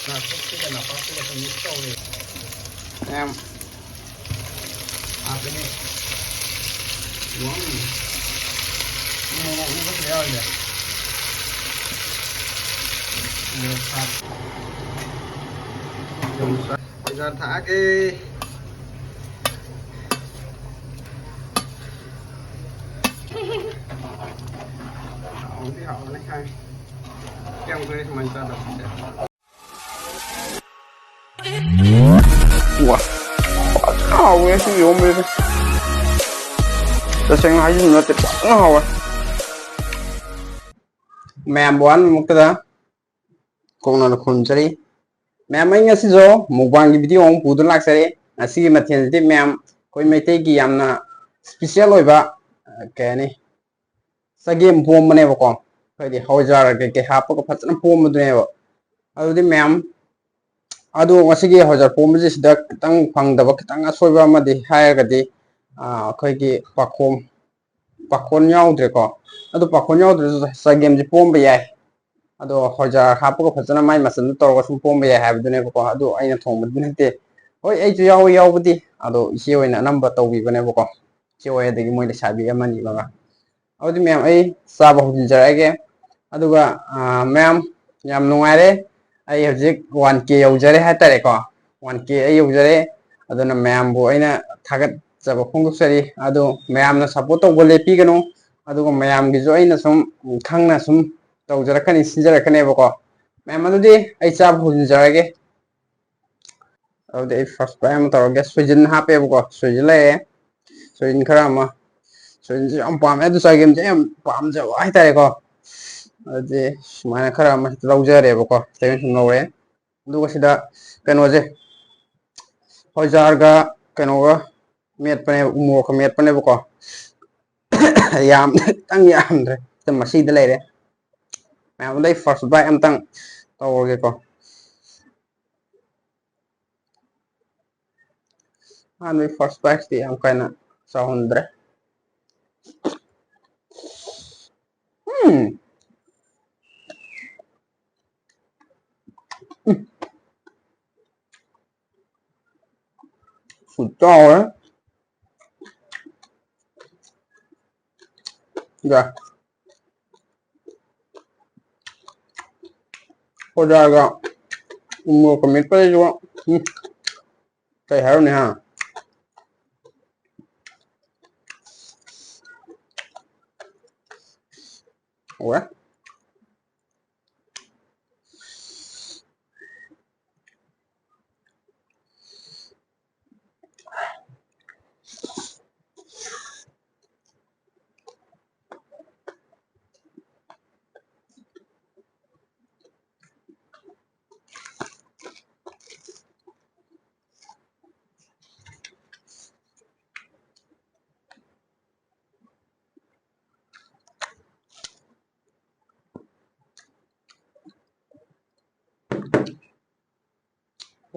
em cái này uống mua cũng có thể rồi nhiều hạt dùng bây giờ thả cái không thì họ lấy khai keo cái mình ta được 와, 왜 이렇게 오면 저 생각하지 못해 빵하와 mèm bón một cái đó cũng là khôn chơi mèm anh nghe xin rồi mukbang cái video ông phụ được lạc sẽ asi mà thiên thì mèm coi mấy cái gì am na special rồi ba cái này Chagempomba này vào con cái gì hậu giờ cái hộp có phát triển pomba này vào ở đây mèm adu ngasigi hojar pomji sida kitang phangdaba kitang asoiba amadi hairgadi akhoi pakhon yaudre ko adu pakhon yaudre sagem ji pomba yai adu hojar hapuga phajana mai masan torga sum pomba yai habdune ko adu aina thongba nate hoi ai ju yaubdi adu isi oina namba tawbi bane ko isi oya dagi moile sabi amani baga adu mem ai saba hujin jarage aduga mem yam nungaire ai hojik 1k yaujare hatare ko 1k ai yaujare aduna ma'am bu aina thagat jaba khongdoksari adu ma'am na support to bole pi gano adu ma'am gi jo aina sum khangna sum tawjarakani sinjarakane ko ma'am adu di ai cha bhujin jarage adu ai first time tawge sujin hape ko sujile sujin khara ma sujin am pam adu sa game jam pam ja hatare ko ade mana khara ma lawjare ko temen sum lawre duga sida kenoje hojarga kenoga metpane umo ka metpane ko yam tang yam re te masi de lere ma dai first buy am tang tawge ko an first buy ti am kana sahundre Sudahlah, ya. Udah agak umur komit pada juga, kayak harus nih ha. Wah.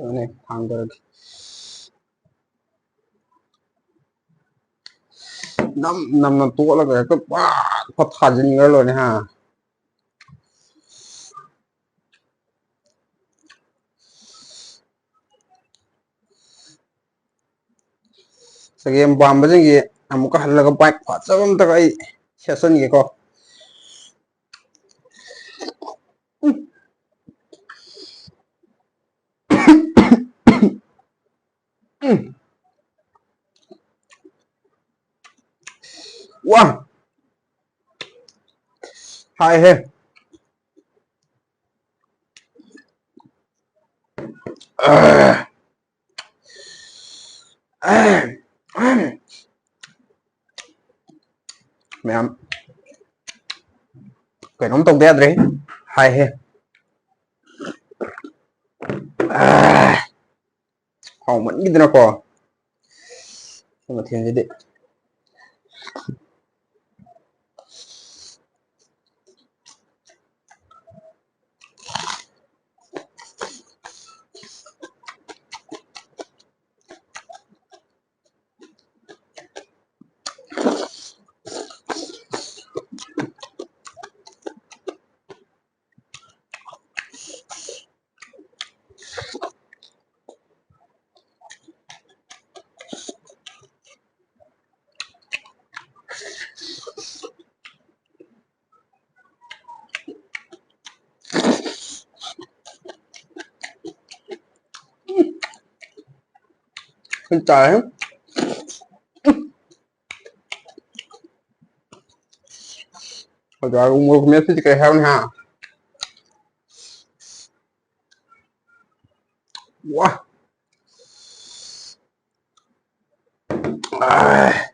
Ini hanggar năm tuổi là cái phát thành gì rồi này ha Chagempomba gì amuka halaga bike phát sabam ta kai session gì ko wah hai he mẹ cái nóng tông đét đấy hai he hỏng vẫn cái nào có nhưng mà thiên gì đấy Trời ơi. Rồi cũng mua miếng thịt cái heo này ha. Wow. À.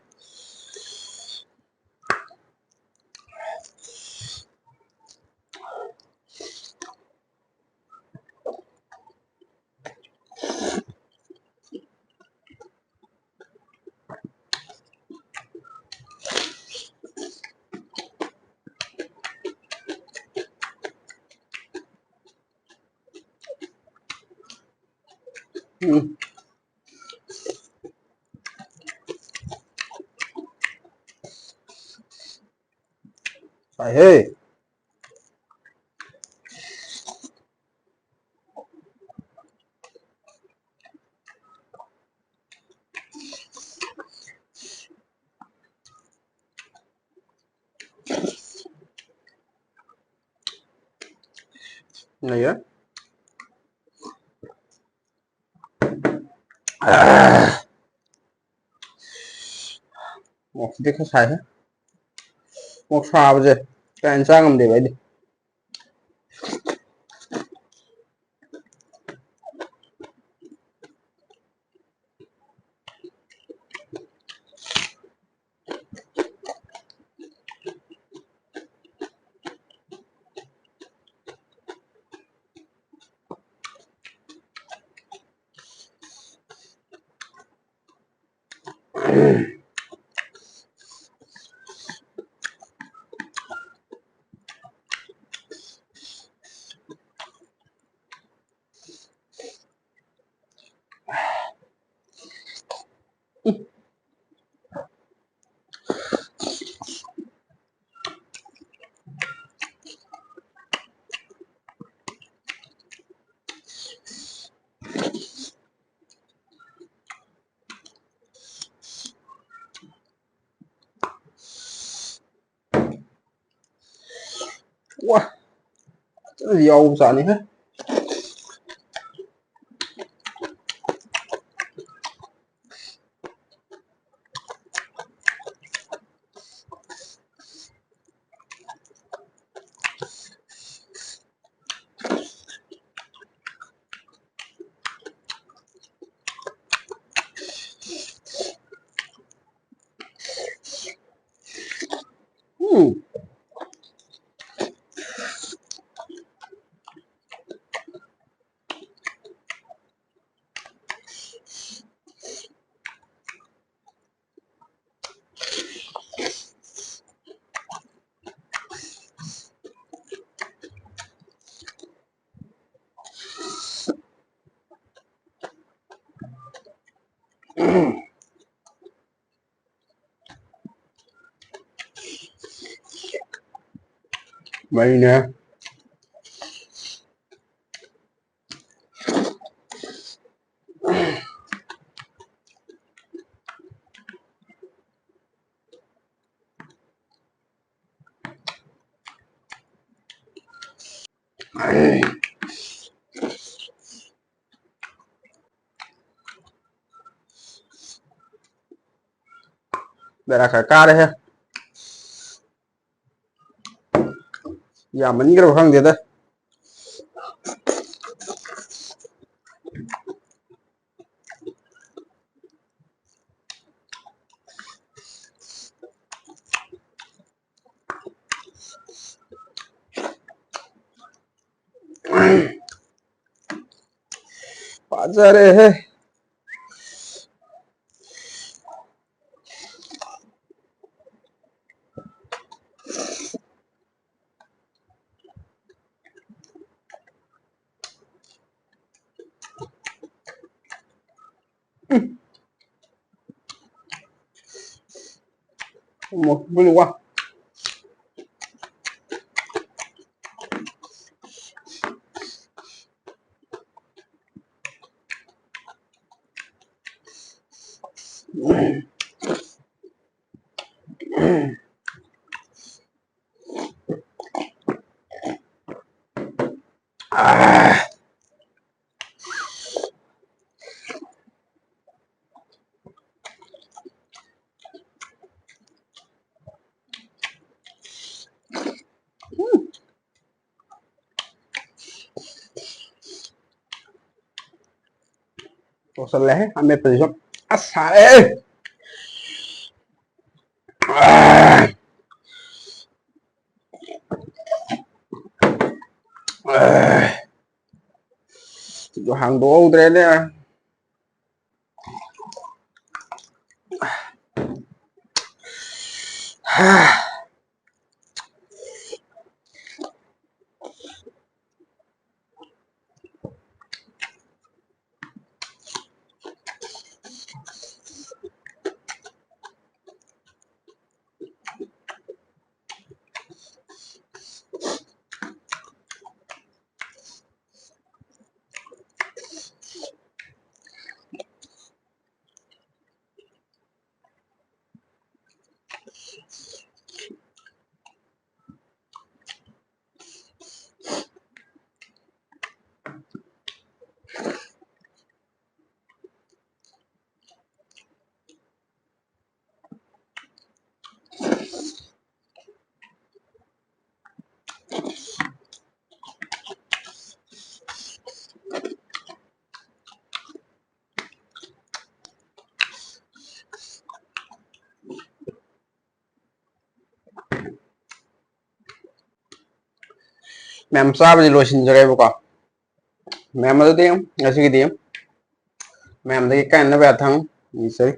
Phải hê. Này á. À. Một cái khách sạn hết. Một pha bây giờ. Cái anh sang làm để vậy đi. Wow. Cái gì dầu sợ này hết. Vậy nè. Đây là khải ca đây ha. Giờ mình cái đồ không gì đây. Phát ra đây he. Một bên qua. À. ꯇꯣꯛꯁꯜꯂꯦ ꯑꯃꯦꯠꯄꯁꯤꯁꯨ ꯑꯁ ꯁꯥꯔꯦ ꯁꯤꯁꯨ ꯍꯥꯡꯗꯣꯛꯍꯧꯗ꯭ꯔꯦꯅꯦ ꯃꯌꯥꯝ ꯆꯥꯕꯁꯤ ꯂꯣꯏꯁꯤꯟꯖꯔꯦꯕꯀꯣ ꯃꯌꯥꯝ ꯑꯗꯨꯗꯤ ꯉꯁꯤꯒꯤꯗꯤ ꯃꯌꯥꯝꯗꯒꯤ ꯀꯥꯏꯅꯕ ꯌꯥꯊꯪ ꯅꯤꯖꯔꯤ